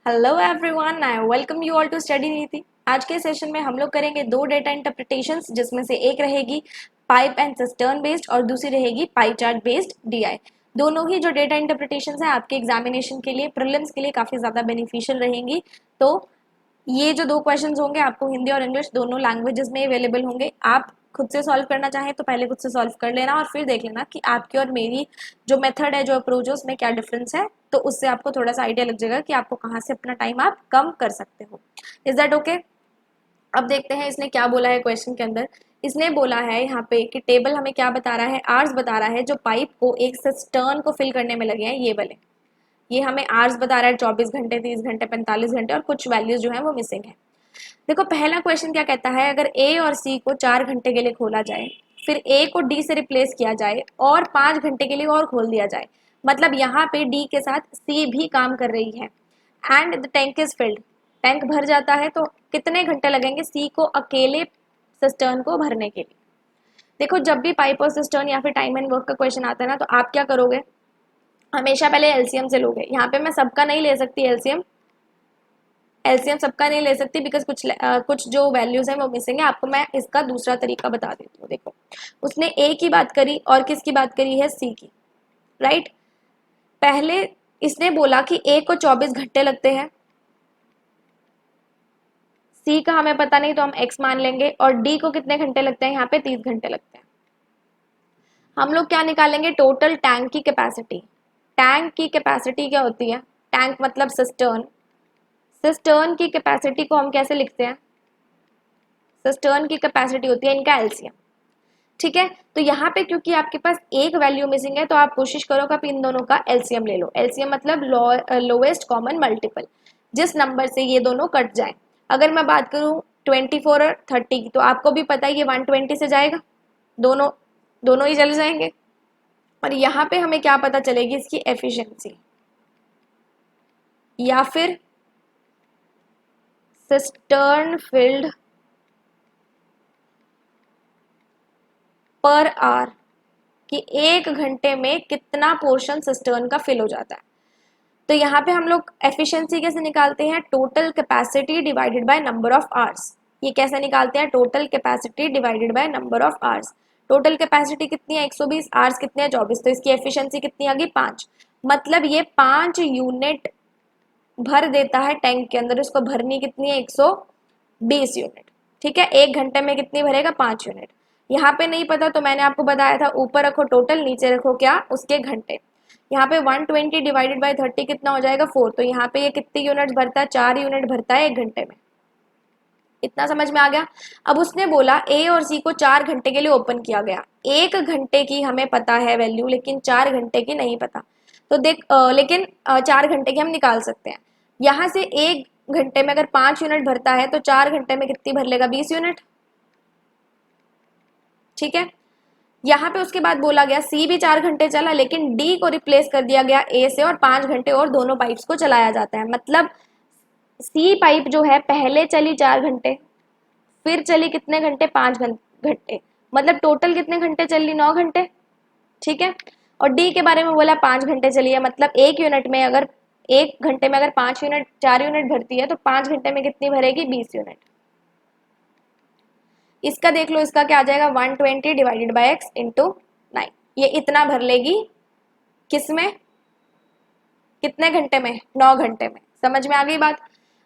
Hello everyone, I welcome you all to study Niti. आज के session में हम लोग करेंगे दो डेटा इंटरप्रिटेशंस, जिसमें से एक रहेगी पाइप एंड सिस्टर्न बेस्ड और दूसरी रहेगी पाई चार्ट बेस्ड डीआई। दोनों ही जो डेटा इंटरप्रिटेशंस है आपके एग्जामिनेशन के लिए, प्रीलिम्स के लिए काफ़ी ज़्यादा बेनिफिशियल रहेंगी। तो ये जो दो क्वेश्चंस होंगे आपको हिंदी और इंग्लिश दोनों लैंग्वेजेस में अवेलेबल होंगे। आप खुद से सॉल्व करना चाहें तो पहले खुद से सॉल्व कर लेना और फिर देख लेना कि आपकी और मेरी जो मेथड है, जो अप्रोच है, उसमें क्या डिफरेंस है। तो उससे आपको थोड़ा सा आइडिया लग जाएगा कि आपको कहाँ से अपना टाइम आप कम कर सकते हो। Is that okay? अब देखते हैं इसने क्या बोला है क्वेश्चन के अंदर। इसने बोला है यहाँ पे कि टेबल हमें क्या बता रहा है, आर्स बता रहा है जो पाइप को एक सिस्टर्न को फिल करने में लगे हैं, ये वाले। ये हमें आर्स बता रहा है 24 घंटे, 30 घंटे, 45 घंटे और कुछ वैल्यूज जो है वो मिसिंग है। देखो पहला क्वेश्चन क्या कहता है, अगर ए और सी को 4 घंटे के लिए खोला जाए, फिर ए को डी से रिप्लेस किया जाए और 5 घंटे के लिए और खोल दिया जाए, मतलब यहाँ पे डी के साथ सी भी काम कर रही है। And the tank is filled, tank भर जाता है, तो कितने घंटे लगेंगे सी को अकेले सिस्टर्न को भरने के लिए। देखो जब भी पाइप और सिस्टर्न या फिर टाइम एंड वर्क का क्वेश्चन आता है ना, तो आप क्या करोगे, हमेशा पहले एलसीएम से लोगे। यहाँ पे मैं सबका नहीं ले सकती एलसीएम, एलसीएम सबका नहीं ले सकती, बिकॉज कुछ जो वैल्यूज हैं वो मिसिंग है। आपको मैं इसका दूसरा तरीका बता देती हूँ। देखो उसने ए की बात करी और किसकी बात करी है, सी की, राइट। पहले इसने बोला कि ए को 24 घंटे लगते हैं, सी का हमें पता नहीं तो हम एक्स मान लेंगे, और डी को कितने घंटे लगते हैं, यहाँ पे 30 घंटे लगते हैं। हम लोग क्या निकालेंगे, टोटल टैंक की कैपेसिटी। टैंक की कैपेसिटी क्या होती है, टैंक मतलब सिस्टर्न, सिस्टर्न की कैपेसिटी को हम कैसे लिखते हैं, सिस्टर्न की कैपेसिटी होती है इनका एलसीएम। ठीक है, तो यहाँ पे क्योंकि आपके पास एक वैल्यू मिसिंग है, तो आप कोशिश करो कि आप इन दोनों का एलसीएम ले लो। एलसीएम मतलब लोएस्ट कॉमन मल्टीपल, जिस नंबर से ये दोनों कट जाए। अगर मैं बात करूँ 24 और 30 की, तो आपको भी पता है ये 120 से जाएगा, दोनों दोनों ही चले जाएंगे। और यहाँ पे हमें क्या पता चलेगी, इसकी एफिशिएंसी या फिर सिस्टर्न फील्ड पर आवर, कि 1 घंटे में कितना पोर्शन सिस्टर्न का फिल हो जाता है। तो यहाँ पे हम लोग एफिशिएंसी कैसे निकालते हैं, total capacity divided by number of hours. ये कैसे निकालते हैं, total capacity divided by number of hours. Total capacity कितनी है 120, आवर्स कितने हैं 24, तो इसकी एफिशिएंसी कितनी आ गई 5। मतलब ये 5 यूनिट भर देता है टैंक के अंदर, इसको भरनी कितनी है 120 यूनिट। ठीक है, 1 घंटे में कितनी भरेगा 5 यूनिट। यहाँ पे नहीं पता तो मैंने आपको बताया था, ऊपर रखो टोटल, नीचे रखो क्या, उसके घंटे। यहाँ पे 120 डिवाइडेड बाई 30 कितना हो जाएगा 4, तो यहाँ पे ये कितनी यूनिट भरता है, 4 यूनिट भरता है 1 घंटे में। इतना समझ में आ गया। अब उसने बोला ए और सी को 4 घंटे के लिए ओपन किया गया। 1 घंटे की हमें पता है वैल्यू, लेकिन 4 घंटे की नहीं पता। तो देख लेकिन 4 घंटे की हम निकाल सकते हैं। यहाँ से 1 घंटे में अगर 5 यूनिट भरता है, तो 4 घंटे में कितनी भर लेगा 20 यूनिट। ठीक है, यहाँ पे उसके बाद बोला गया सी भी 4 घंटे चला, लेकिन डी को रिप्लेस कर दिया गया ए से, और 5 घंटे और दोनों पाइप्स को चलाया जाता है। मतलब सी पाइप जो है पहले चली 4 घंटे, फिर चली कितने घंटे, 5 घंटे, मतलब टोटल कितने घंटे चली, 9 घंटे। ठीक है, और डी के बारे में बोला 5 घंटे चली है, मतलब 1 घंटे में अगर 5 यूनिट 4 यूनिट भरती है, तो 5 घंटे में कितनी भरेगी 20 यूनिट। इसका देख लो, इसका क्या आ जाएगा 120 डिवाइडेड बाई एक्स इंटू 9, ये इतना भर लेगी किसमें, कितने घंटे में, 9 घंटे में। समझ में आ गई बात।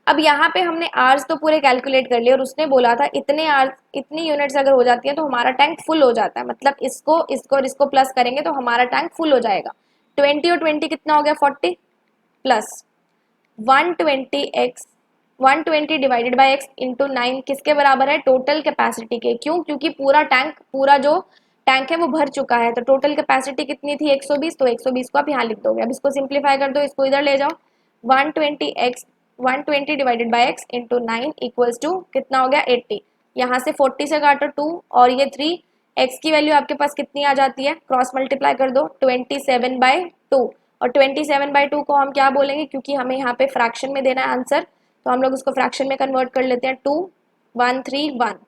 अब यहाँ पे हमने आवर्स तो पूरे कैलकुलेट कर लिए, और उसने बोला था इतने आवर्स, इतनी यूनिट्स अगर हो जाती है तो हमारा टैंक फुल हो जाता है। मतलब इसको इसको और इसको प्लस करेंगे तो हमारा टैंक फुल हो जाएगा। 20 और 20 कितना हो गया 40, plus 120 divided by x into 9 किसके बराबर है, टोटल कैपेसिटी के। क्यों, क्योंकि पूरा टैंक, पूरा जो टैंक है वो भर चुका है। तो टोटल कैपेसिटी कितनी थी 120, तो 120 को आप यहाँ लिख दोगे। अब इसको सिंप्लीफाई कर दो, इसको इधर ले जाओ। 120 divided by x into 9 equals to कितना हो गया 80। यहाँ से 40 से काटो 2 और ये 3, एक्स की वैल्यू आपके पास कितनी आ जाती है, क्रॉस मल्टीप्लाई कर दो 27/2। और 27/2 को हम क्या बोलेंगे, क्योंकि हमें यहाँ पे फ्रैक्शन में देना है आंसर, तो हम लोग उसको फ्रैक्शन में कन्वर्ट कर लेते हैं। 2 1 3 1।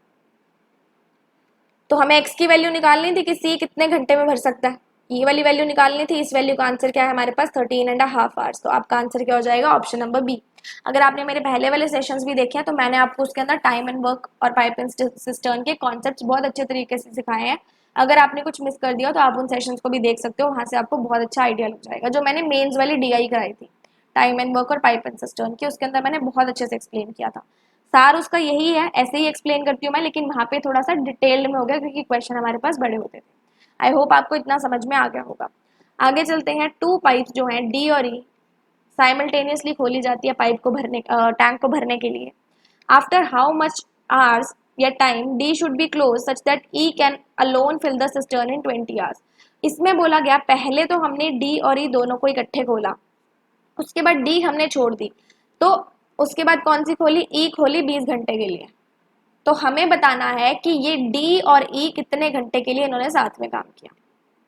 तो हमें एक्स की वैल्यू निकालनी थी कि सी कितने घंटे में भर सकता है, ये वाली वैल्यू निकालनी थी, इस वैल्यू का आंसर क्या है हमारे पास 13.5 आवर्स। तो आपका आंसर क्या हो जाएगा, ऑप्शन नंबर बी। अगर आपने मेरे पहले वाले सेशंस भी देखे हैं तो मैंने आपको उसके अंदर टाइम एंड वर्क और पाइप एंड सिस्टर्न के कॉन्सेप्ट्स बहुत अच्छे तरीके से सिखाए हैं। अगर आपने कुछ मिस कर दिया तो आप उन सेशंस को भी देख सकते हो, वहाँ से आपको बहुत अच्छा आइडिया लग जाएगा। जो मैंने मेंस वाली डीआई कराई थी टाइम एंड वर्क और पाइप एंड सिस्टर्न की, उसके अंदर मैंने बहुत अच्छे से एक्सप्लेन किया था। सार उसका यही है, ऐसे ही एक्सप्लेन करती हूँ मैं, लेकिन वहाँ पे थोड़ा सा डिटेल्ड में हो गया क्योंकि क्वेश्चन हमारे पास बड़े होते थे। आई होप आपको इतना समझ में आ गया होगा। आगे चलते हैं। टू पाइप्स जो हैं डी और ई साइमल्टेनियसली खोली जाती है पाइप को भरने टैंक को भरने के लिए। आफ्टर हाउ मच आवर्स या time D should be close such that E can alone fill the cistern in 20 hours. इसमें बोला गया पहले तो हमने डी और ई दोनों को इकट्ठे खोला, उसके बाद डी हमने छोड़ दी, तो उसके बाद कौन सी खोली, ई खोली 20 घंटे के लिए। तो हमें बताना है कि ये डी और ई कितने घंटे के लिए इन्होंने साथ में काम किया।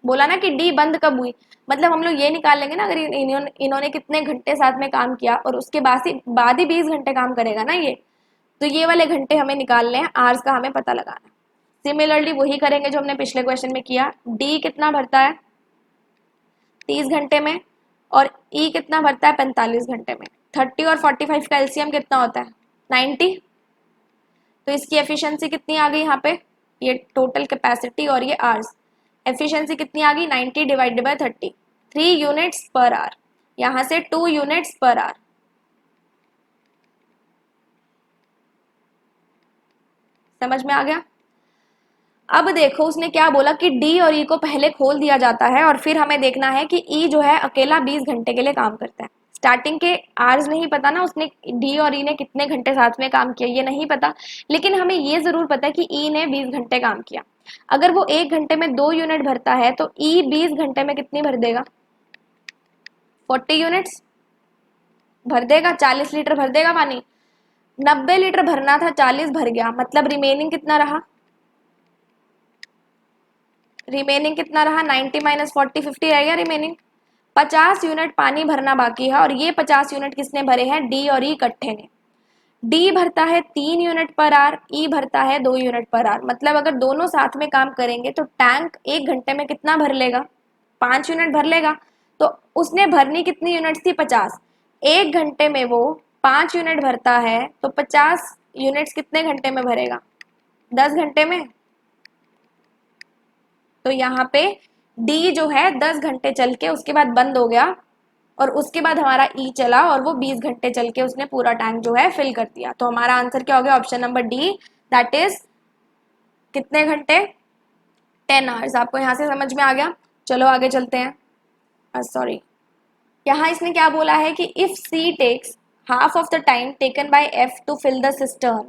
बोला ना कि डी बंद कब हुई, मतलब हम लोग ये निकाल लेंगे ना, अगर इन्होंने कितने घंटे साथ में काम किया और उसके बाद ही 20 घंटे काम करेगा ना ये, तो ये वाले घंटे हमें निकालने हैं, आवर्स का हमें पता लगाना है। सिमिलरली वही करेंगे जो हमने पिछले क्वेश्चन में किया। डी कितना भरता है 30 घंटे में और ई कितना भरता है 45 घंटे में। 30 और 45 का एलसीएम कितना होता है 90। तो इसकी एफिशिएंसी कितनी आ गई यहाँ पे, ये टोटल कैपेसिटी और ये आवर्स, एफिशिएंसी कितनी आ गई 90 divided by 30, 3 units per hour, यहाँ से 2 यूनिट्स पर आवर। समझ में आ गया। अब देखो उसने क्या बोला कि डी और ई को पहले खोल दिया जाता है और फिर हमें देखना है कि ई जो है अकेला 20 घंटे के लिए काम करता है। स्टार्टिंग के आवर्स नहीं पता ना, उसने डी और ई ने कितने घंटे साथ में काम किया ये नहीं पता, लेकिन हमें ये जरूर पता है कि ई ने 20 घंटे काम किया। अगर वो 1 घंटे में 2 यूनिट भरता है तो ई 20 घंटे में कितनी भर देगा, 40 यूनिट्स भर देगा, 40 लीटर भर देगा पानी। 90 लीटर भरना था, 40 भर गया, मतलब रिमेनिंग कितना रहा, रिमेनिंग कितना रहा 90 माइनस 40, 50 रह गया रिमेनिंग। 50 यूनिट पानी भरना बाकी है और ये 50 यूनिट किसने भरे हैं, डी और ई इकट्ठे ने। डी भरता है 3 यूनिट पर आवर, ई भरता है 2 यूनिट पर आवर। मतलब अगर दोनों साथ में काम करेंगे तो टैंक 1 घंटे में कितना भर लेगा, 5 यूनिट भर लेगा। तो उसने भरनी कितनी यूनिट थी 50, 1 घंटे में वो 5 यूनिट भरता है तो 50 यूनिट्स कितने घंटे में भरेगा, 10 घंटे में। तो यहाँ पे डी जो है 10 घंटे चल के उसके बाद बंद हो गया और उसके बाद हमारा ई चला और वो 20 घंटे चल के उसने पूरा टैंक जो है फिल कर दिया। तो हमारा आंसर क्या हो गया, option number D, that is कितने घंटे, 10 आवर्स। आपको यहाँ से समझ में आ गया। चलो आगे चलते हैं। सॉरी, यहाँ इसने क्या बोला है कि if C takes half of the time taken by F to fill the cistern,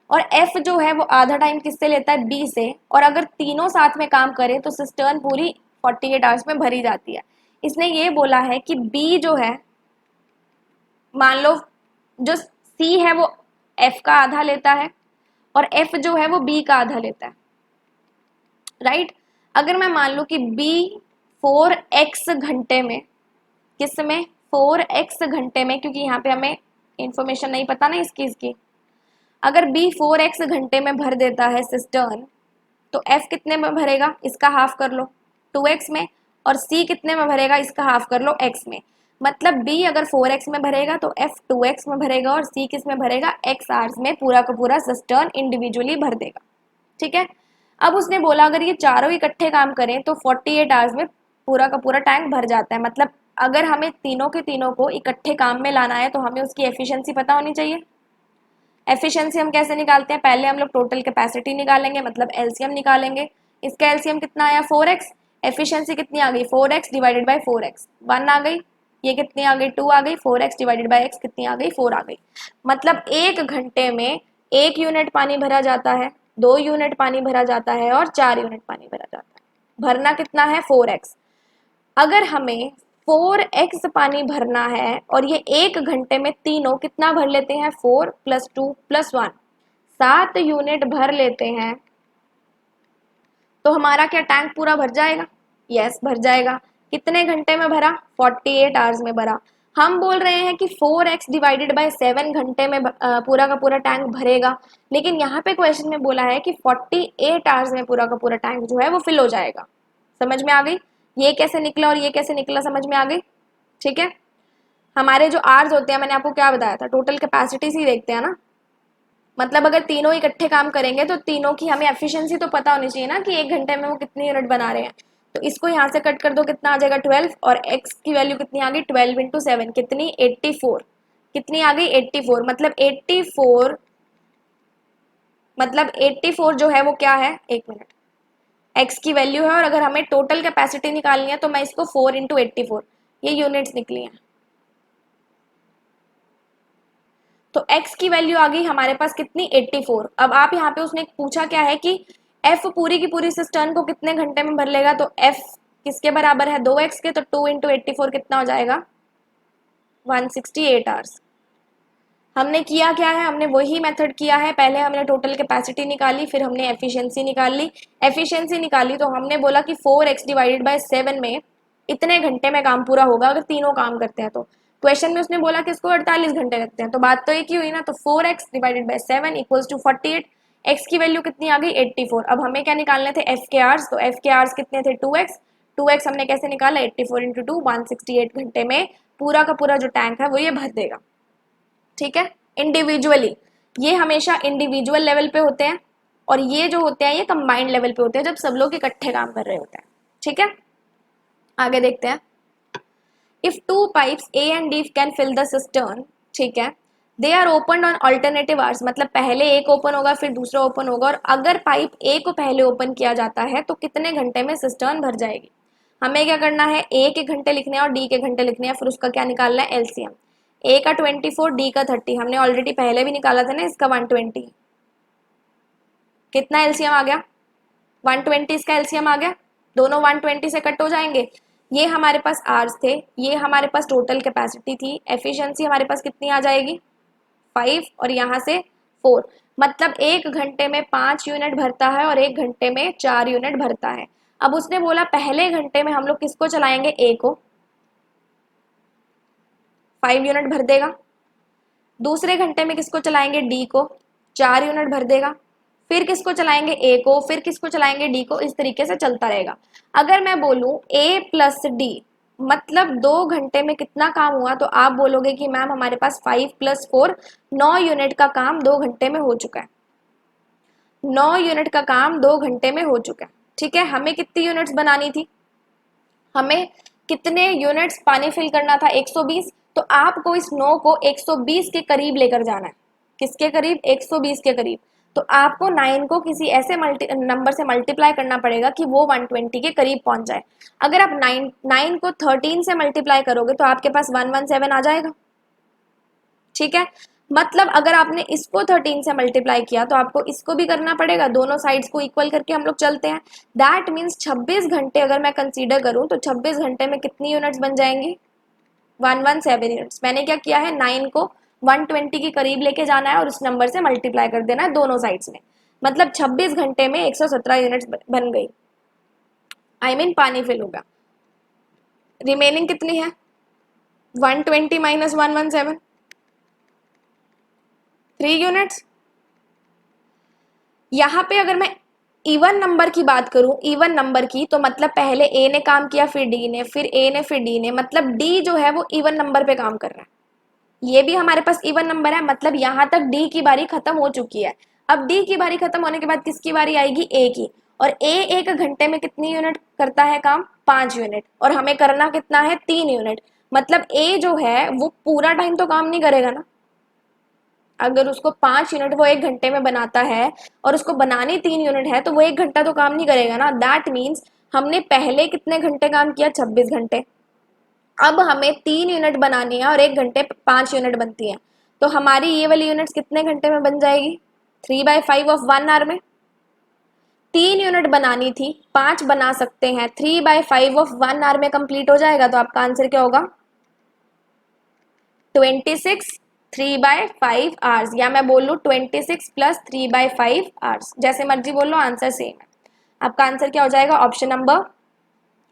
और एफ जो है वो आधा टाइम किससे लेता है, बी से, और अगर तीनों साथ में काम करें तो सिस्टर्न पूरी 48 आवर्स में भरी जाती है। इसने ये बोला है कि बी जो है, मान लो जो सी है वो एफ का आधा लेता है और एफ जो है वो बी का आधा लेता है, राइट। अगर मैं मान लूँ कि बी 4x घंटे में, किस में 4x घंटे में, क्योंकि यहाँ पे हमें इंफॉर्मेशन नहीं पता ना इसकी, अगर बी 4x घंटे में भर देता है सिस्टर्न तो एफ कितने में भरेगा, इसका हाफ कर लो 2x में, और सी कितने में भरेगा, इसका हाफ कर लो x में। मतलब बी अगर 4x में भरेगा तो एफ 2x में भरेगा और सी किस में भरेगा, x आवर्स में पूरा का पूरा सिस्टर्न इंडिविजुअली भर देगा। ठीक है। अब उसने बोला अगर ये चारों इकट्ठे काम करें तो 48 आवर्स में पूरा का पूरा टैंक भर जाता है। मतलब अगर हमें तीनों के तीनों को इकट्ठे काम में लाना है तो हमें उसकी एफिशिएंसी पता होनी चाहिए। एफिशिएंसी हम कैसे निकालते हैं, पहले हम लोग टोटल कैपेसिटी निकालेंगे, मतलब एलसीएम निकालेंगे। इसका एलसीएम कितना आया 4x, एफिशिएंसी कितनी आ गई 4x डिवाइडेड बाय 4x, 1 आ गई। ये कितनी आ गई 2 आ गई, 4x डिवाइडेड बाय x कितनी आ गई 4 आ गई। मतलब 1 घंटे में 1 यूनिट पानी भरा जाता है, 2 यूनिट पानी भरा जाता है और 4 यूनिट पानी भरा जाता है। भरना कितना है 4x। अगर हमें 4x पानी भरना है और ये 1 घंटे में तीनों कितना भर लेते हैं, 4 + 2 + 1, 7 यूनिट भर लेते हैं, तो हमारा क्या टैंक पूरा भर जाएगा, यस भर जाएगा। कितने घंटे में भरा, 48 आवर्स में भरा। हम बोल रहे हैं कि 4x डिवाइडेड बाय 7 घंटे में पूरा का पूरा टैंक भरेगा, लेकिन यहाँ पे क्वेश्चन में बोला है कि 48 आवर्स में पूरा का पूरा टैंक जो है वो फिल हो जाएगा। समझ में आ गई। ये कैसे निकला और ये कैसे निकला, समझ में आ गई? ठीक है, हमारे जो आर्स होते हैं, मैंने आपको क्या बताया था, टोटल कैपेसिटी से ही देखते हैं ना। मतलब अगर तीनों इकट्ठे काम करेंगे तो तीनों की हमें एफिशिएंसी तो पता होनी चाहिए ना कि एक घंटे में वो कितनी यूनिट बना रहे हैं। तो इसको यहाँ से कट कर दो, कितना आ जाएगा 12, और x की वैल्यू कितनी आ गई 12 इंटू 7, कितनी 84, कितनी आ गई 84, मतलब 84, मतलब 84 जो है वो क्या है, एक मिनट, x की वैल्यू है, और अगर हमें टोटल कैपेसिटी निकालनी है तो मैं इसको 4 इंटू 84, ये यूनिट्स निकली हैं। तो x की वैल्यू आ गई हमारे पास कितनी 84। अब आप यहाँ पे उसने पूछा क्या है कि f पूरी की पूरी सिस्टर्न को कितने घंटे में भर लेगा, तो f किसके बराबर है 2x के, तो 2 इंटू 84 कितना हो जाएगा 168 आवर्स। हमने किया क्या है, हमने वही मेथड किया है, पहले हमने टोटल कैपेसिटी निकाली, फिर हमने एफिशिएंसी निकाली। एफिशिएंसी निकाली तो हमने बोला कि 4x डिवाइडेड बाय 7 में इतने घंटे में काम पूरा होगा अगर तीनों काम करते हैं। तो क्वेश्चन में उसने बोला कि इसको 48 घंटे लगते हैं, तो बात तो एक ही हुई ना। तो 4x divided by 7 equals to 48, x की वैल्यू कितनी आ गई 84। अब हमें क्या निकालने थे, f के आवर्स, तो f के आवर्स कितने थे 2x, 2x हमने कैसे निकाला 84 इंटू 2, 168 घंटे में पूरा का पूरा जो टैंक है वो ये भर देगा। ठीक है, इंडिविजुअली, ये हमेशा इंडिविजुअल लेवल पे होते हैं, और ये जो होते हैं ये कंबाइंड लेवल पे होते हैं, जब सब लोग इकट्ठे काम कर रहे होते हैं। ठीक है, आगे देखते हैं। If two pipes A and D can fill the cistern, ठीक है, they are open on alternative hours, मतलब पहले एक ओपन होगा फिर दूसरा ओपन होगा, और अगर पाइप ए को पहले ओपन किया जाता है तो कितने घंटे में सिस्टर्न भर जाएगी। हमें क्या करना है, ए के घंटे लिखने हैं और डी के घंटे लिखने हैं, फिर उसका क्या निकालना है एलसीएम। ए का 24, डी का 30, हमने ऑलरेडी पहले भी निकाला था ना इसका 120, कितना एलसीएम आ गया 120, इसका एलसीएम आ गया, दोनों 120 से कट हो जाएंगे। ये हमारे पास आवर्स थे, ये हमारे पास टोटल कैपेसिटी थी, एफिशिएंसी हमारे पास कितनी आ जाएगी 5, और यहाँ से 4, मतलब एक घंटे में 5 यूनिट भरता है और एक घंटे में 4 यूनिट भरता है। अब उसने बोला पहले घंटे में हम लोग किसको चलाएंगे, ए को, 5 यूनिट भर देगा। दूसरे घंटे में किसको चलाएंगे, डी को, 4 यूनिट भर देगा। फिर किसको चलाएंगे, ए को, फिर किसको चलाएंगे, डी को, इस तरीके से चलता रहेगा। अगर मैं बोलूं ए प्लस डी, मतलब 2 घंटे में कितना काम हुआ, तो आप बोलोगे कि मैम हमारे पास 5 प्लस 4 9 यूनिट का काम 2 घंटे में हो चुका है। 9 यूनिट का काम 2 घंटे में हो चुका है। ठीक है, हमें कितनी यूनिट्स बनानी थी, हमें कितने यूनिट्स पानी फिल करना था 120, तो आपको इस 9 को 120 के करीब लेकर जाना है। किसके करीब, 120 के करीब। तो आपको 9 को किसी ऐसे नंबर से मल्टीप्लाई करना पड़ेगा कि वो 120 के करीब पहुंच जाए। अगर आप 9 को 13 से मल्टीप्लाई करोगे तो आपके पास 117 आ जाएगा। ठीक है, मतलब अगर आपने इसको 13 से मल्टीप्लाई किया तो आपको इसको भी करना पड़ेगा, दोनों साइड्स को इक्वल करके हम लोग चलते हैं। दैट मीन्स 26 घंटे अगर मैं कंसीडर करूं तो 26 घंटे में कितनी यूनिट्स बन जाएंगी 117 यूनिट्स। मैंने क्या किया है, 9 को 120 के करीब लेके जाना है और उस नंबर से मल्टीप्लाई कर देना है दोनों साइड्स में, मतलब 26 घंटे में 117 यूनिट्स बन गई, आई मीन पानी फिल होगा। रिमेनिंग कितनी है 120 माइनस 117, 3 यूनिट्स। यहाँ पे अगर मैं इवन नंबर की बात करूं, इवन नंबर की, तो मतलब पहले ए ने काम किया फिर डी ने, फिर ए ने फिर डी ने, मतलब डी जो है वो इवन नंबर पे काम कर रहा है। ये भी हमारे पास इवन नंबर है, मतलब यहाँ तक डी की बारी खत्म हो चुकी है। अब डी की बारी खत्म होने के बाद किसकी बारी आएगी, ए की, और ए एक घंटे में कितनी यूनिट करता है काम 5 यूनिट, और हमें करना कितना है 3 यूनिट। मतलब ए जो है वो पूरा टाइम तो काम नहीं करेगा ना, अगर उसको 5 यूनिट वो एक घंटे में बनाता है और उसको बनानी 3 यूनिट है तो वो एक घंटा तो काम नहीं करेगा ना। दैट मीन्स हमने पहले कितने घंटे काम किया 26 घंटे, अब हमें 3 यूनिट बनानी है और एक घंटे 5 यूनिट बनती है, तो हमारी ये वाली यूनिट्स कितने घंटे में बन जाएगी 3/5 ऑफ 1 आवर में। 3 यूनिट बनानी थी, 5 बना सकते हैं, 3/5 ऑफ 1 आवर में कंप्लीट हो जाएगा। तो आपका आंसर क्या होगा 26 3/5 आवर्स, या मैं बोल लूँ 26 प्लस 3/5 आवर्स, जैसे मर्जी बोल लो, आंसर सेम है। आपका आंसर क्या हो जाएगा, ऑप्शन नंबर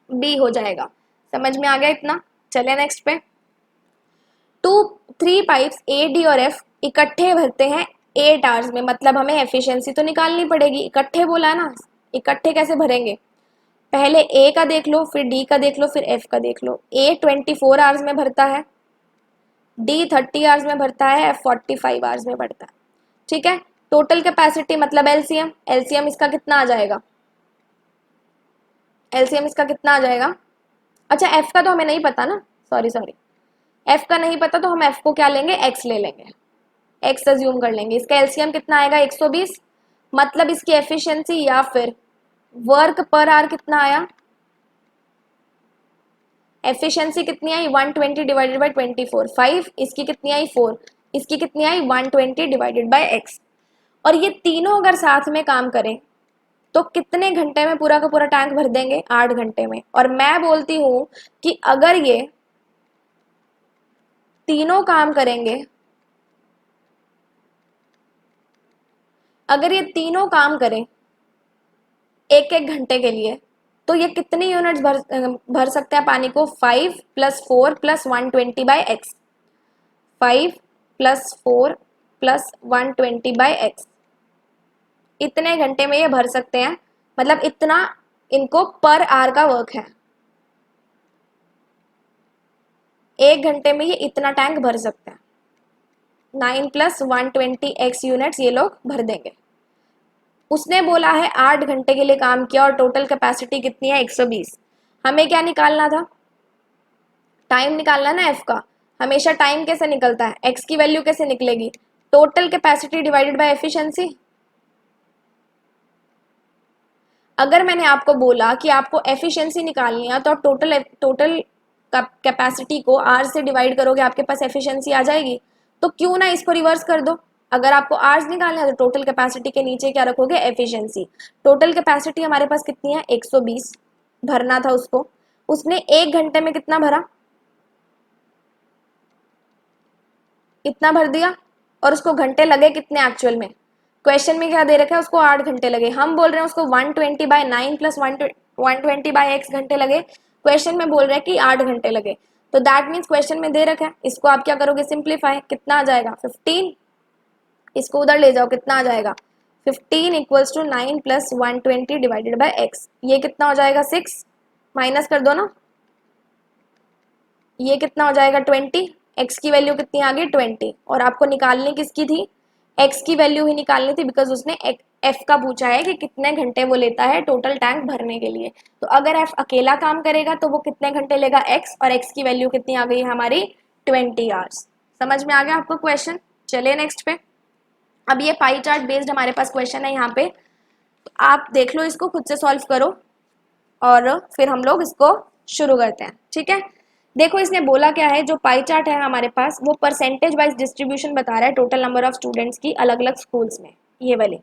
बी हो जाएगा। समझ में आ गया इतना, चले नेक्स्ट पे। 3 पाइप्स ए डी और एफ इकट्ठे भरते हैं 8 आवर्स में, मतलब हमें एफिशिएंसी तो निकालनी पड़ेगी, इकट्ठे बोला है ना, इकट्ठे कैसे भरेंगे, पहले ए का देख लो, फिर डी का देख लो, फिर एफ का देख लो। ए 24 आवर्स में भरता है, डी 30 आवर्स में भरता है, एफ 45 आवर्स में भरता है। ठीक है, टोटल कैपेसिटी मतलब एलसीएम, एलसीएम इसका कितना आ जाएगा, एलसीएम इसका कितना आ जाएगा। अच्छा एफ का तो हमें नहीं पता ना, सॉरी सॉरी, एफ का नहीं पता तो हम एफ को क्या लेंगे, एक्स ले लेंगे, एक्स अज्यूम कर लेंगे। इसका एलसीएम कितना आएगा 120, मतलब इसकी एफिशिएंसी या फिर वर्क पर आवर कितना आया, एफिशिएंसी कितनी आई 120 डिवाइडेड बाय 24, 5, इसकी कितनी आई 4, इसकी कितनी आई 120 डिवाइडेड बाय एक्स। और ये तीनों अगर साथ में काम करें तो कितने घंटे में पूरा का पूरा टैंक भर देंगे, 8 घंटे में। और मैं बोलती हूं कि अगर ये तीनों काम करेंगे, अगर ये तीनों काम करें एक एक घंटे के लिए, तो ये कितनी यूनिट्स भर सकते हैं पानी को, 5 + 4 + 120 बाई एक्स, 5 + 4 + 120 बाई एक्स, इतने घंटे में ये भर सकते हैं। मतलब इतना इनको पर आवर का वर्क है, एक घंटे में ये इतना टैंक भर सकते हैं, 9 + 120 एक्स यूनिट्स ये लोग भर देंगे। उसने बोला है 8 घंटे के लिए काम किया और टोटल कैपेसिटी कितनी है 120। हमें क्या निकालना था, टाइम निकालना ना एफ का। हमेशा टाइम कैसे निकलता है, एक्स की वैल्यू कैसे निकलेगी, total capacity divided by efficiency. अगर मैंने आपको बोला कि आपको एफिशिएंसी निकालनी है तो आप टोटल कैपेसिटी को आर से डिवाइड करोगे, आपके पास एफिशिएंसी आ जाएगी। तो क्यों ना इसको रिवर्स कर दो, अगर आपको आर्स निकालना है तो टोटल कैपेसिटी के नीचे क्या रखोगे, एफिशिएंसी। टोटल कैपेसिटी हमारे पास कितनी है 120, भरना था उसको, उसने एक घंटे में कितना भरा, इतना भर दिया। और उसको घंटे लगे कितने एक्चुअल में, क्वेश्चन में क्या दे रखा है, उसको 8 घंटे लगे, हम बोल रहे हैं उसको 120/9 + 120 बाई एक्स घंटे लगे, क्वेश्चन में बोल रहे हैं कि 8 घंटे लगे। तो दैट मीन्स क्वेश्चन में दे रखा है, इसको आप क्या करोगे, सिंप्लीफाई, कितना आ जाएगा 15, इसको उधर ले जाओ, कितना आ जाएगा 15 = 9 + 120 डिवाइडेड बाई एक्स, ये कितना हो जाएगा 6, माइनस कर दो ना, ये कितना हो जाएगा 20, एक्स की वैल्यू कितनी आ गई 20, और आपको निकालनी किसकी थी, एक्स की वैल्यू ही निकालनी थी, बिकॉज उसने एफ का पूछा है कि कितने घंटे वो लेता है टोटल टैंक भरने के लिए। तो अगर एफ अकेला काम करेगा तो वो कितने घंटे लेगा एक्स, और एक्स की वैल्यू कितनी आ गई हमारी 20 आवर्स। समझ में आ गया आपको क्वेश्चन। चलिए नेक्स्ट पे, अब ये पाई चार्ट बेस्ड हमारे पास क्वेश्चन है यहाँ पे, तो आप देख लो, इसको खुद से सॉल्व करो और फिर हम लोग इसको शुरू करते हैं। ठीक है, देखो इसने बोला क्या है, जो पाई चार्ट है हमारे पास वो परसेंटेज वाइज डिस्ट्रीब्यूशन बता रहा है टोटल नंबर ऑफ स्टूडेंट्स की अलग अलग स्कूल्स में। ये वाली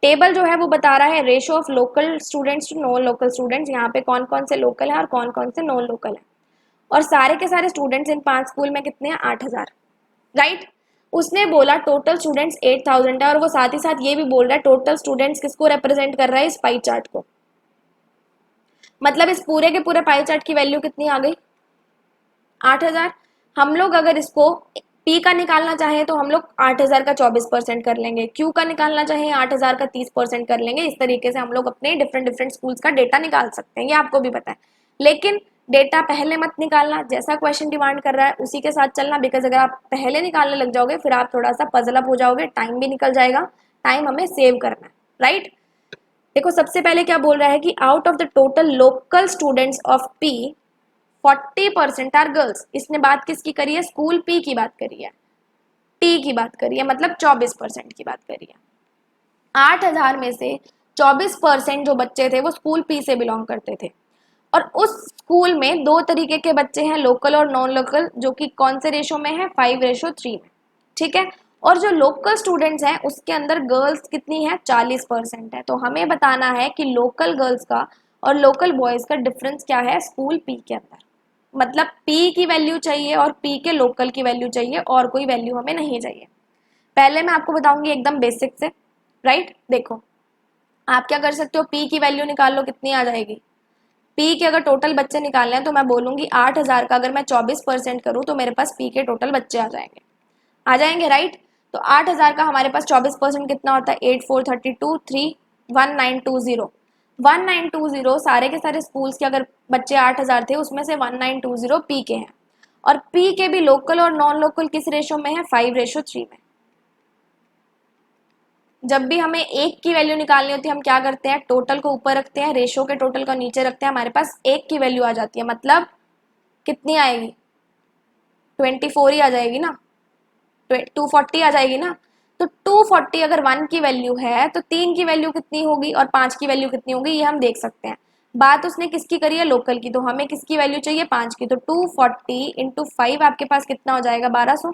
टेबल जो है वो बता रहा है ratio of local students to non local students, यहाँ पे कौन कौन से लोकल है और कौन कौन से नॉन लोकल है। और सारे के सारे स्टूडेंट्स इन 5 स्कूल में कितने हैं, 8000, राइट। उसने बोला टोटल स्टूडेंट्स 8000 है, और वो साथ ही साथ ये भी बोल रहा है टोटल स्टूडेंट्स किसको रिप्रेजेंट कर रहा है, इस पाई चार्ट को। मतलब इस पूरे के पूरे पाई चार्ट की वैल्यू कितनी आ गई 8000। हम लोग अगर इसको पी का निकालना चाहें तो हम लोग 8000 का 24% कर लेंगे, क्यू का निकालना चाहें 8000 का 30% कर लेंगे। इस तरीके से हम लोग अपने डिफरेंट डिफरेंट स्कूल्स का डेटा निकाल सकते हैं, ये आपको भी पता है। लेकिन डेटा पहले मत निकालना, जैसा क्वेश्चन डिमांड कर रहा है उसी के साथ चलना, बिकॉज अगर आप पहले निकालने लग जाओगे फिर आप थोड़ा सा पजल अप हो जाओगे, टाइम भी निकल जाएगा, टाइम हमें सेव करना है, राइट। देखो सबसे पहले क्या बोल रहा है कि out of the total local students of P 40% are girls. इसने बात किसकी करी है, स्कूल पी की बात करी है, टी की बात करी है, मतलब 24% की बात करी है। 8000 में से 24% जो बच्चे थे वो स्कूल पी से बिलोंग करते थे, और उस स्कूल में 2 तरीके के बच्चे हैं, लोकल और नॉन लोकल, जो कि कौन से रेशो में है, 5:3 में, ठीक है। और जो लोकल स्टूडेंट्स हैं उसके अंदर गर्ल्स कितनी है, 40% है। तो हमें बताना है कि लोकल गर्ल्स का और लोकल बॉयज का डिफरेंस क्या है स्कूल पी के अंदर। मतलब पी की वैल्यू चाहिए और पी के लोकल की वैल्यू चाहिए, और कोई वैल्यू हमें नहीं चाहिए। पहले मैं आपको बताऊंगी एकदम बेसिक से, राइट। देखो आप क्या कर सकते हो, पी की वैल्यू निकाल लो, कितनी आ जाएगी, पी के अगर टोटल बच्चे निकालने हैं तो मैं बोलूंगी 8000 का अगर मैं 24% करूँ तो मेरे पास पी के टोटल बच्चे आ जाएंगे, राइट। तो 8000 का हमारे पास 24% कितना होता है, 8 4 32 3 1920, 1920 सारे के सारे स्कूल्स के अगर बच्चे 8000 थे उसमें से 1920 पी के हैं, और पी के भी लोकल और नॉन लोकल किस रेशो में है, 5:3 में। जब भी हमें एक की वैल्यू निकालनी होती है हम क्या करते हैं, टोटल को ऊपर रखते हैं, रेशो के टोटल को नीचे रखते हैं, हमारे पास एक की वैल्यू आ जाती है, मतलब कितनी आएगी, 24 ही आ जाएगी ना, 240 आ जाएगी ना। तो 240 अगर 1 की वैल्यू है तो 3 की वैल्यू कितनी होगी और 5 की वैल्यू कितनी होगी, ये हम देख सकते हैं। बात उसने किसकी करी है, लोकल की, तो हमें किसकी वैल्यू चाहिए, 5 की, तो 240 इंटू 5 आपके पास कितना हो जाएगा, 1200।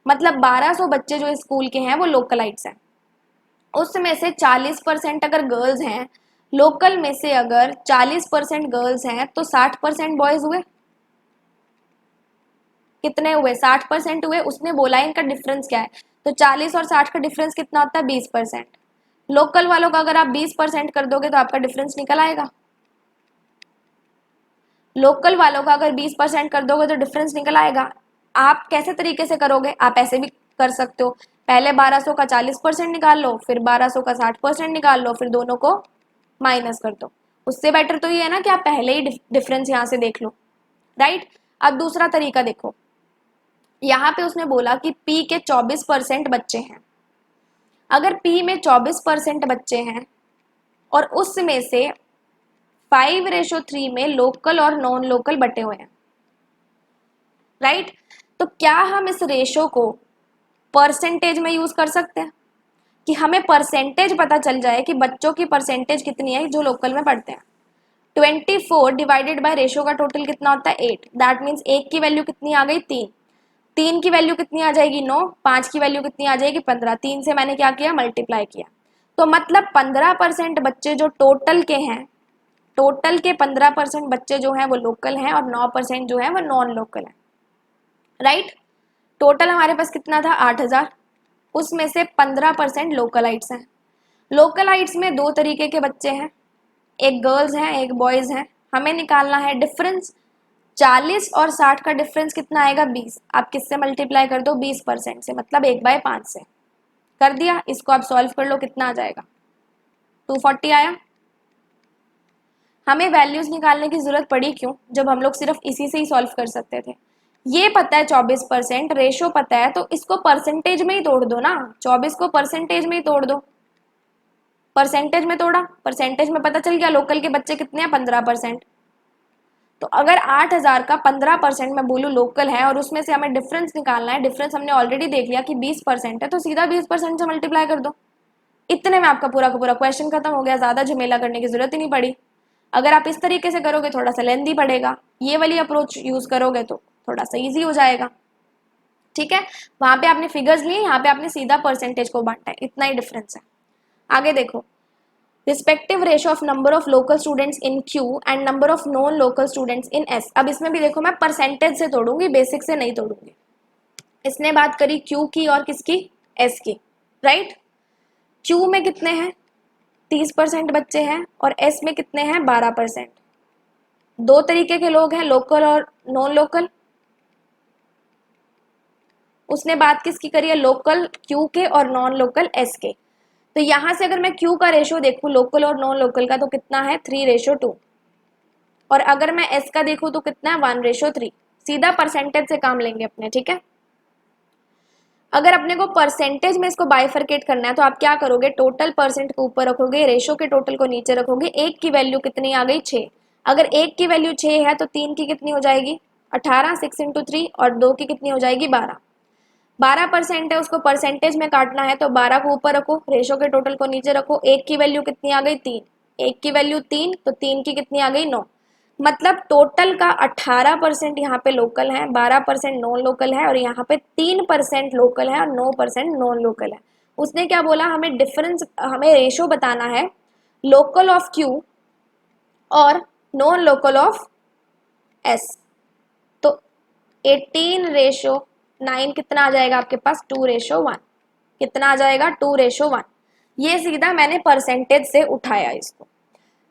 मतलब 1200 बच्चे जो स्कूल के हैं वो लोकलाइट्स हैं। उसमें से 40% अगर गर्ल्स हैं, लोकल में से अगर 40% गर्ल्स हैं तो 60% बॉयज हुए, कितने हुए, 60% हुए। उसने बोला इनका डिफरेंस क्या है, तो 40 और 60 का डिफरेंस कितना होता है, 20%। लोकल वालों का अगर आप 20% कर दोगे तो आपका डिफरेंस निकल आएगा, लोकल वालों का अगर 20% कर दोगे तो डिफरेंस निकल आएगा। आप कैसे तरीके से करोगे, आप ऐसे भी कर सकते हो, पहले 1200 का 40% निकाल लो, फिर 1200 का 60% निकाल लो, फिर दोनों को माइनस कर दो। उससे बेटर तो ये है ना कि आप पहले ही डिफरेंस यहां से देख लो, राइट। अब दूसरा तरीका देखो, यहाँ पे उसने बोला कि पी के 24% बच्चे हैं। अगर पी में 24% बच्चे हैं और उसमें से 5:3 में लोकल और नॉन लोकल बटे हुए हैं, राइट। तो क्या हम इस रेशो को परसेंटेज में यूज कर सकते हैं कि हमें परसेंटेज पता चल जाए कि बच्चों की परसेंटेज कितनी है जो लोकल में पढ़ते हैं। 24 डिवाइडेड बाय रेशो का टोटल कितना होता है, 8। दैट मीन्स एक की वैल्यू कितनी आ गई, 3। 3 की वैल्यू कितनी आ जाएगी, 9। 5 की वैल्यू कितनी आ जाएगी, 15। 3 से मैंने क्या किया, मल्टीप्लाई किया। तो मतलब 15% बच्चे जो टोटल के हैं, टोटल के 15% बच्चे जो हैं वो लोकल हैं और 9% जो है वो नॉन लोकल है, राइट। टोटल हमारे पास कितना था, 8000, उसमें से 15% लोकलाइट्स हैं। लोकलाइट्स में दो तरीके के बच्चे हैं, एक गर्ल्स हैं एक बॉयज हैं। हमें निकालना है डिफरेंस, 40 और 60 का डिफरेंस कितना आएगा, 20। आप किससे मल्टीप्लाई कर दो, 20% से, मतलब 1/5 से। कर दिया, इसको आप सॉल्व कर लो, कितना आ जाएगा, 240 आया। हमें वैल्यूज निकालने की जरूरत पड़ी क्यों, जब हम लोग सिर्फ इसी से ही सॉल्व कर सकते थे। ये पता है 24%, रेशो पता है, तो इसको परसेंटेज में ही तोड़ दो ना, 24 को परसेंटेज में ही तोड़ दो। परसेंटेज में तोड़ा, परसेंटेज में पता चल गया लोकल के बच्चे कितने हैं, 15%। तो अगर 8000 का 15% मैं बोलूँ लोकल है और उसमें से हमें डिफरेंस निकालना है, डिफरेंस हमने ऑलरेडी देख लिया कि 20% है, तो सीधा 20% से मल्टीप्लाई कर दो। इतने में आपका पूरा का पूरा क्वेश्चन खत्म हो गया, ज्यादा झमेला करने की जरूरत ही नहीं पड़ी। अगर आप इस तरीके से करोगे थोड़ा सा लेंदी पड़ेगा, ये वाली अप्रोच यूज करोगे तो थोड़ा सा ईजी हो जाएगा, ठीक है। वहां पे आपने फिगर्स लिए, यहाँ पे आपने सीधा परसेंटेज को बांटा है, इतना ही डिफरेंस है। आगे देखो, respective ratio of number of local students in Q and number of non local students in S. अब इसमें भी देखो मैं परसेंटेज से तोड़ूंगी, बेसिक से नहीं तोड़ूंगी। इसने बात करी क्यू की और किसकी, एस की, राइट। क्यू में कितने हैं, 30% बच्चे हैं और एस में कितने हैं, 12%। दो तरीके के लोग हैं, लोकल और नॉन लोकल। उसने बात किसकी करी है, लोकल क्यू के और नॉन लोकल एस के। तो यहां से अगर मैं क्यू का रेशो देखूं लोकल और नॉन लोकल का, तो कितना है, 3:2। और अगर मैं एस का देखूं तो कितना है, 1:3। सीधा परसेंटेज से काम लेंगे अपने, ठीक है। अगर अपने को परसेंटेज में इसको बाइफरकेट करना है तो आप क्या करोगे, टोटल परसेंट को ऊपर रखोगे, रेशो के टोटल को नीचे रखोगे। एक की वैल्यू कितनी आ गई, 6। अगर एक की वैल्यू 6 है तो 3 की कितनी हो जाएगी, 18। 6 इंटू 3, और 2 की कितनी हो जाएगी, 12। 12% है, उसको परसेंटेज में काटना है तो 12 को ऊपर रखो, रेशो के टोटल को नीचे रखो। एक की वैल्यू कितनी आ गई, 3। एक की वैल्यू 3, तो 3 की कितनी आ गई, 9। मतलब टोटल का 18% यहाँ पे लोकल है, 12% नॉन लोकल है, और यहाँ पे 3% लोकल है और 9% नॉन लोकल है। उसने क्या बोला, हमें डिफरेंस, हमें रेशो बताना है लोकल ऑफ क्यू और नॉन लोकल ऑफ एस। तो 18:9 कितना आ जाएगा आपके पास, 2:1। कितना आ जाएगा, 2:1। ये सीधा मैंने परसेंटेज से उठाया इसको।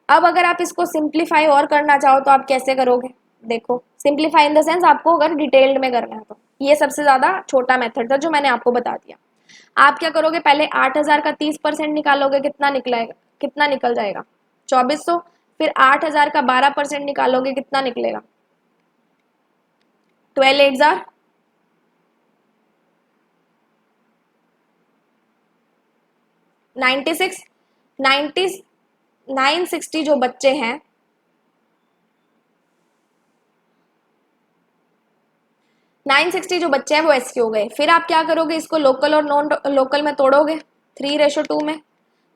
अब अगर आप इसको सिंप्लीफाई और करना चाहो तो आप कैसे करोगे, देखो सिंप्लीफाई इन द सेंस आपको अगर डिटेल्ड में करना है तो ये सबसे ज्यादा छोटा मेथड था जो मैंने आपको बता दिया। आप क्या करोगे, पहले 8000 का 30% निकालोगे, कितना निकलेगा, कितना निकल जाएगा 2400। फिर 8000 का 12% निकालोगे कितना निकलेगा 12 8 जार 96 960 जो बच्चे हैं 960 जो बच्चे हैं वो एस के हो गए। फिर आप क्या करोगे इसको लोकल और नॉन लोकल में तोड़ोगे 3:2 में।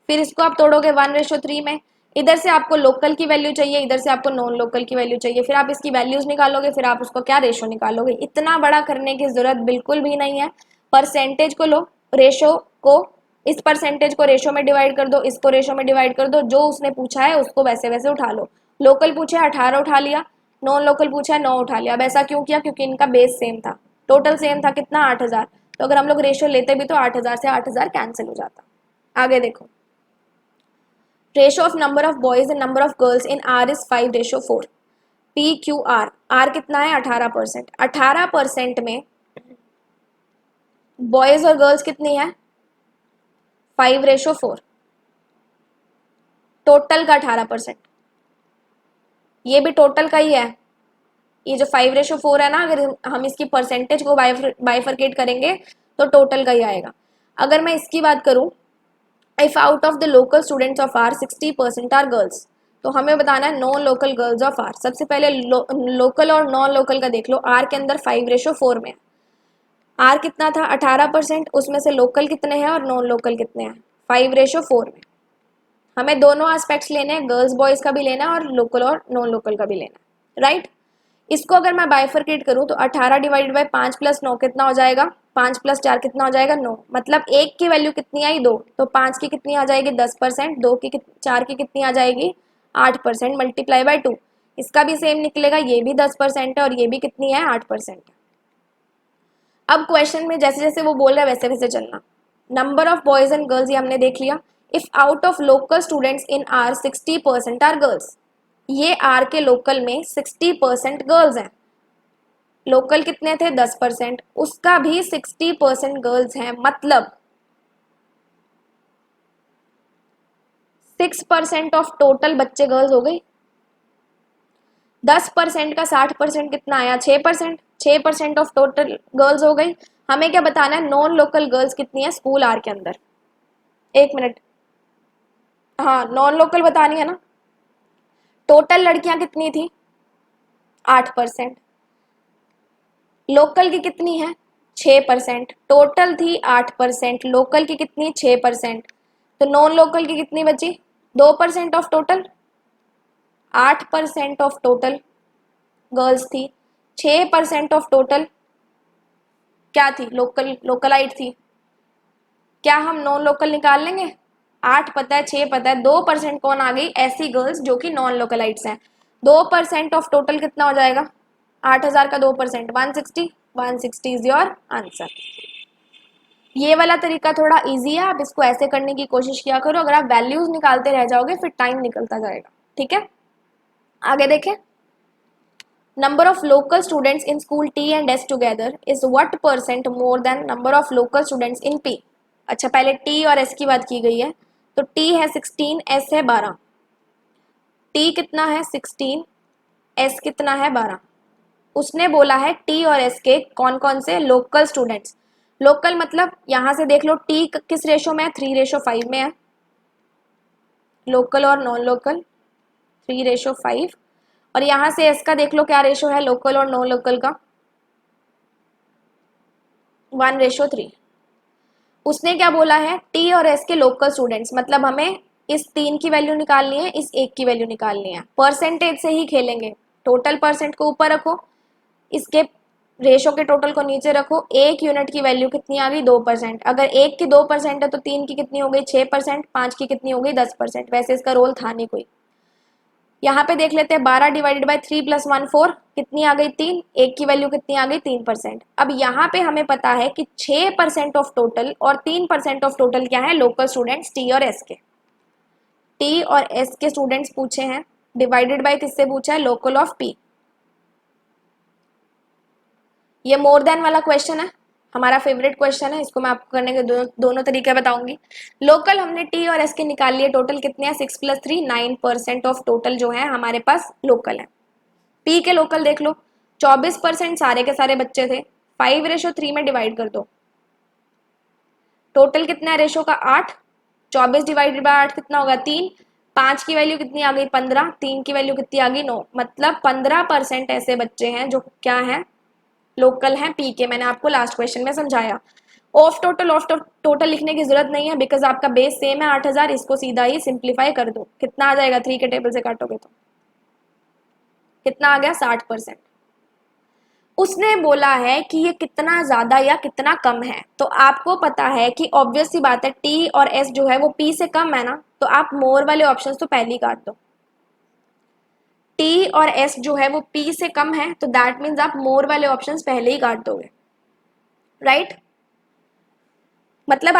फिर इसको आप तोड़ोगे 1:3 में। इधर से आपको लोकल की वैल्यू चाहिए, इधर से आपको नॉन लोकल की वैल्यू चाहिए। फिर आप इसकी वैल्यूज निकालोगे, फिर आप उसको क्या रेशो निकालोगे। इतना बड़ा करने की जरूरत बिल्कुल भी नहीं है। परसेंटेज को लो, रेशो को, इस परसेंटेज को रेशो में डिवाइड कर दो, इसको रेशो में डिवाइड कर दो, जो उसने पूछा है उसको वैसे वैसे उठा लो। लोकल पूछा है 18 उठा लिया, नॉन लोकल पूछा है 9 उठा लिया। अब ऐसा क्यों किया, क्योंकि इनका बेस सेम था, टोटल सेम था कितना 8000। तो अगर हम लोग रेशो लेते भी तो 8000 से 8000 कैंसिल हो जाता। आगे देखो, ratio of number of boys and number of girls in R is 5:4। P Q R, R कितना है 18%। 18% में बॉयज और गर्ल्स कितनी है 5:4। टोटल का 18%, ये भी टोटल का ही है। ये जो 5:4 है ना, अगर हम इसकी परसेंटेज को बाइफरकेट करेंगे तो टोटल का ही आएगा। अगर मैं इसकी बात करूं, if out of the local students of R 60% are girls, तो हमें बताना है non local girls of R. सबसे पहले लोकल और नॉन लोकल का देख लो। आर के अंदर 5:4 में है। आर कितना था 18%, उसमें से लोकल कितने हैं और नॉन लोकल कितने हैं 5:4 में। हमें दोनों एस्पेक्ट्स लेने हैं, गर्ल्स बॉयज का भी लेना है और लोकल और नॉन लोकल का भी लेना है, राइट। इसको अगर मैं बाइफरकेट करूं तो 18 डिवाइडेड बाई 5 + 9 कितना हो जाएगा, 5 + 4 कितना हो जाएगा 9। मतलब एक की वैल्यू कितनी आई 2, तो 5 की कितनी आ जाएगी 10%, 4 की कितनी आ जाएगी 8%, मल्टीप्लाई बाय 2। इसका भी सेम निकलेगा, ये भी 10% है और ये भी कितनी है 8% है। अब क्वेश्चन में जैसे जैसे वो बोल रहा है वैसे वैसे चलना। Number of boys and girls ये हमने देख लिया। If out of local students in R 60% are girls, ये आर के लोकल में 60% गर्ल्स हैं। लोकल कितने थे 10%, उसका भी 60% गर्ल्स हैं। मतलब 6% ऑफ टोटल बच्चे गर्ल्स हो गई। 10% का 60% कितना आया 6%, 6% ऑफ टोटल गर्ल्स हो गई। हमें क्या बताना है, नॉन लोकल गर्ल्स कितनी है स्कूल आर के अंदर। एक मिनट, हाँ नॉन लोकल बतानी है ना। टोटल लड़कियां कितनी थी 8%, लोकल की कितनी है 6%। टोटल थी 8%, लोकल की कितनी 6%, तो नॉन लोकल की कितनी बची 2% of total. 8% of total girls थी, 6% ऑफ टोटल क्या थी लोकलाइट थी। क्या हम नॉन लोकल निकाल लेंगे, 8 पता है 6 पता है, 2% कौन आ गई ऐसी गर्ल्स जो कि नॉन लोकलाइट्स हैं। 2% ऑफ टोटल कितना हो जाएगा 8000 का 2% 160, 160 इज योर आंसर। ये वाला तरीका थोड़ा इजी है, आप इसको ऐसे करने की कोशिश किया करो। अगर आप वैल्यूज निकालते रह जाओगे फिर टाइम निकलता जाएगा, ठीक है। आगे देखें, number of local students in school T and S together is what % more than number of local students in P. अच्छा पहले टी और एस की बात की गई है, तो टी है 16, एस है 12। टी कितना है 16, एस कितना है 12। उसने बोला है टी और एस के कौन कौन से लोकल स्टूडेंट्स। लोकल मतलब यहां से देख लो टी किस रेशो में है 3:5 में है। लोकल और नॉन लोकल 3:5, और यहां से एस का देख लो क्या रेशो है लोकल और नॉन लोकल का 1:3। उसने क्या बोला है टी और एस के लोकल स्टूडेंट्स, मतलब हमें इस 3 की वैल्यू निकालनी है, इस 1 की वैल्यू निकालनी है। परसेंटेज से ही खेलेंगे, टोटल परसेंट को ऊपर रखो, इसके रेशो के टोटल को नीचे रखो। एक यूनिट की वैल्यू कितनी आ गई 2%। अगर एक की 2% है तो 3 की कितनी हो गई 6%, 5 की कितनी हो गई 10%। वैसे इसका रोल था नहीं कोई। यहाँ पे देख लेते हैं 12 डिवाइडेड बाई 3 + 1 4 कितनी आ गई 3, एक की वैल्यू कितनी आ गई 3%। अब यहाँ पे हमें पता है कि 6% ऑफ टोटल और 3% ऑफ टोटल क्या है लोकल स्टूडेंट्स टी और एस के। टी और एस के स्टूडेंट्स पूछे हैं, डिवाइडेड बाय किससे पूछा है लोकल ऑफ पी। ये मोर देन वाला क्वेश्चन है, हमारा फेवरेट क्वेश्चन है, इसको मैं आपको करने के दोनों तरीके बताऊंगी। लोकल हमने टी और एस के निकाल लिए, टोटल कितने हैं 6 + 3 9% ऑफ टोटल जो है हमारे पास लोकल है। पी के लोकल देख लो 24% सारे के सारे बच्चे थे, 5:3 में डिवाइड कर दो, टोटल कितना है रेशो का 8, 24 डिवाइडेड बाय 8 कितना होगा 3, 5 की वैल्यू कितनी आ गई 15, 3 की वैल्यू कितनी आ गई 9, मतलब 15% ऐसे बच्चे हैं जो क्या है लोकल हैं पी के। मैंने आपको लास्ट क्वेश्चन में समझाया। ऑफ टोटल लिखने की जरूरत नहीं है बिकॉज आपका बेस सेम है 8000, इसको सीधा ही सिंप्लीफाई कर दो, कितना आ जाएगा 3 के टेबल से काटोगे तो कितना आ गया 60%। उसने बोला है कि ये कितना ज्यादा या कितना कम है, तो आपको पता है कि ऑब्वियस सी बात है टी और एस जो है वो पी से कम है ना, तो आप मोर वाले ऑप्शंस तो पहले ही काट दो। टी और एस जो है वो पी से कम है तो दैट मीन्स आप मोर वाले ऑप्शंस पहले ही काट दोगे, राइट। मतलब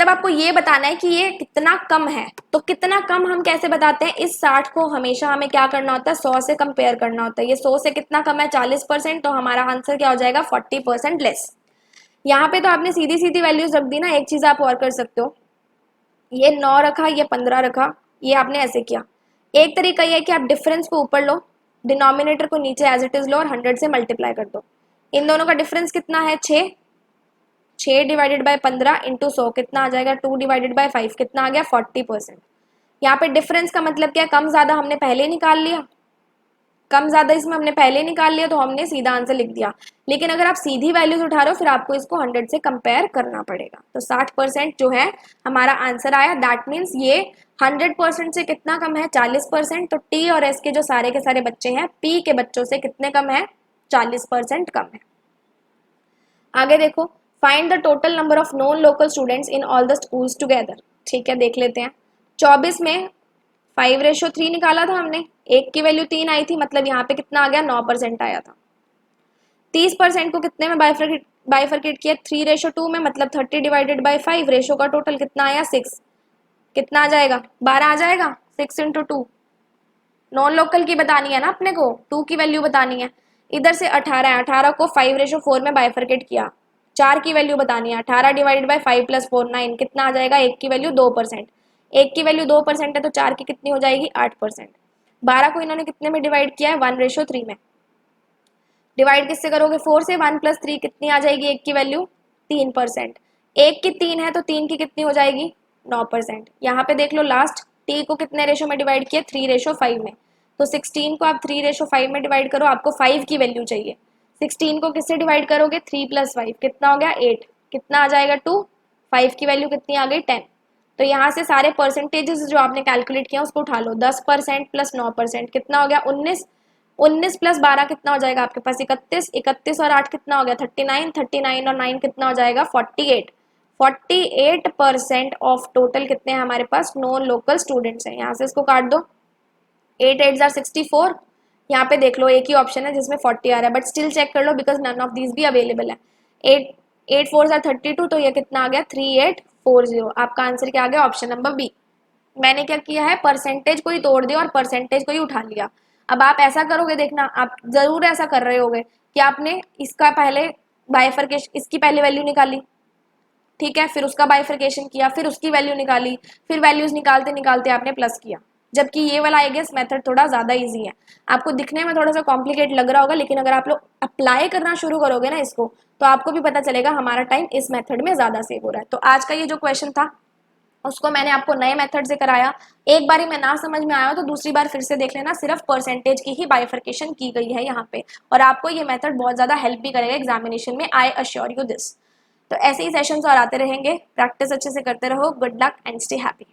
आपको ये बताना है कि ये कितना कम है। तो कितना कम हम कैसे बताते हैं, इस 60 को हमेशा हमें क्या करना होता है 100 से कंपेयर करना होता है। ये 100 से कितना कम है 40%, तो हमारा आंसर क्या हो जाएगा 40% लेस। यहाँ पे तो आपने सीधी सीधी वैल्यूज रख दी ना। एक चीज आप और कर सकते हो, ये 9 रखा, ये 15 रखा, ये आपने ऐसे किया। एक तरीका ये है कि आप डिफरेंस को ऊपर लो, डिनोमिनेटर को नीचे एज इट इज लो और 100 से मल्टीप्लाई कर दो। इन दोनों का डिफरेंस कितना है 6, 6 डिवाइडेड बाय 15 इंटू 100 कितना आ जाएगा 2 डिवाइडेड बाय 5 कितना आ गया 40%। यहाँ पे डिफरेंस का मतलब क्या है, कम ज्यादा हमने पहले निकाल लिया, कम ज्यादा इसमें हमने पहले निकाल लिया तो हमने सीधा आंसर लिख दिया। लेकिन अगर आप सीधी वैल्यूज उठा रहे हो फिर आपको इसको 100 से कंपेयर करना पड़ेगा। तो 60% जो है हमारा आंसर आया, दैट मीन्स ये 100% से कितना कम है 40%। तो टी और एस के जो सारे के सारे बच्चे हैं पी के बच्चों से कितने कम है 40% कम है। आगे देखो, find the total number of non local students in all the schools together. ठीक है, देख लेते हैं। 24 में 5:3 निकाला था हमने, एक की वैल्यू 3 आई थी, मतलब यहाँ पे कितना आ गया 9% आया था। 30% को कितने में बाइफरकेट किया 3:2 में, मतलब 30 डिवाइडेड बाई 5, रेशो का टोटल कितना आया 6, कितना आ जाएगा 12 आ जाएगा। 6 इंटू 2, नॉन लोकल की बतानी है ना अपने को, 2 की वैल्यू बतानी है। इधर से 18 है, 18 को 5:4 में बाइफरकेट किया, 4 की वैल्यू बतानी है। 18 डिवाइडेड बाई 5 + 4 9, कितना आ जाएगा, एक की वैल्यू 2%, एक की वैल्यू 2% है तो 4 की कितनी हो जाएगी 8%। 12 को इन्होंने कितने में डिवाइड किया है 1:3 में, डिवाइड किससे करोगे 4 से, 1 + 3 कितनी आ जाएगी, एक की वैल्यू 3%, एक की 3 है तो 3 की कितनी हो जाएगी 9%। यहाँ पे देख लो लास्ट टी को कितने रेशो में डिवाइड किया 3:5 में, तो 16 को आप 3:5 में डिवाइड करो, आपको 5 की वैल्यू चाहिए। 16 को किससे डिवाइड करोगे 3 + 5 कितना हो गया 8, कितना आ जाएगा 2, 5 की वैल्यू कितनी आ गई 10। तो यहाँ से सारे परसेंटेजेस जो आपने कैलकुलेट किया उसको उठा लो, 10% + 9% कितना हो गया 19, 19 + 12 कितना हो जाएगा आपके पास 31, 31 और 8 कितना हो गया 39, 39 और 9 कितना हो जाएगा 48, 48% ऑफ टोटल कितने हैं हमारे पास नॉन लोकल स्टूडेंट्स हैं। यहाँ से इसको काट दो, 8 8 जार 64, यहाँ पे देख लो एक ही ऑप्शन है जिसमें 40 आ रहा है, बट स्टिल चेक कर लो बिकॉज नन ऑफ दीज भी अवेलेबल है। 8 8 4 जार 32, तो ये कितना आ गया 3840। आपका आंसर क्या आ गया ऑप्शन नंबर बी। मैंने क्या किया है परसेंटेज को ही तोड़ दिया और परसेंटेज को ही उठा लिया। अब आप ऐसा करोगे, देखना आप जरूर ऐसा कर रहे होगे कि आपने इसका पहले बाइफरकेशन, इसकी पहले वैल्यू निकाली, ठीक है, फिर उसका बाइफरकेशन किया, फिर उसकी वैल्यू निकाली, फिर वैल्यूज निकालते निकालते आपने प्लस किया। जबकि ये वाला आई गेस मेथड थोड़ा ज्यादा इजी है, आपको दिखने में थोड़ा सा कॉम्प्लिकेट लग रहा होगा, लेकिन अगर आप लोग अप्लाई करना शुरू करोगे ना इसको, तो आपको भी पता चलेगा हमारा टाइम इस मेथड में ज्यादा सेव हो रहा है। तो आज का ये जो क्वेश्चन था उसको मैंने आपको नए मेथड से कराया। एक बारी में ना समझ में आया तो दूसरी बार फिर से देख लेना, सिर्फ परसेंटेज की ही बाइफरकेशन की गई है यहाँ पे, और आपको ये मेथड बहुत ज्यादा हेल्प भी करेगा एग्जामिनेशन में, आई अश्योर यू दिस। तो ऐसे ही सेशंस और आते रहेंगे, प्रैक्टिस अच्छे से करते रहो। Good luck and stay happy.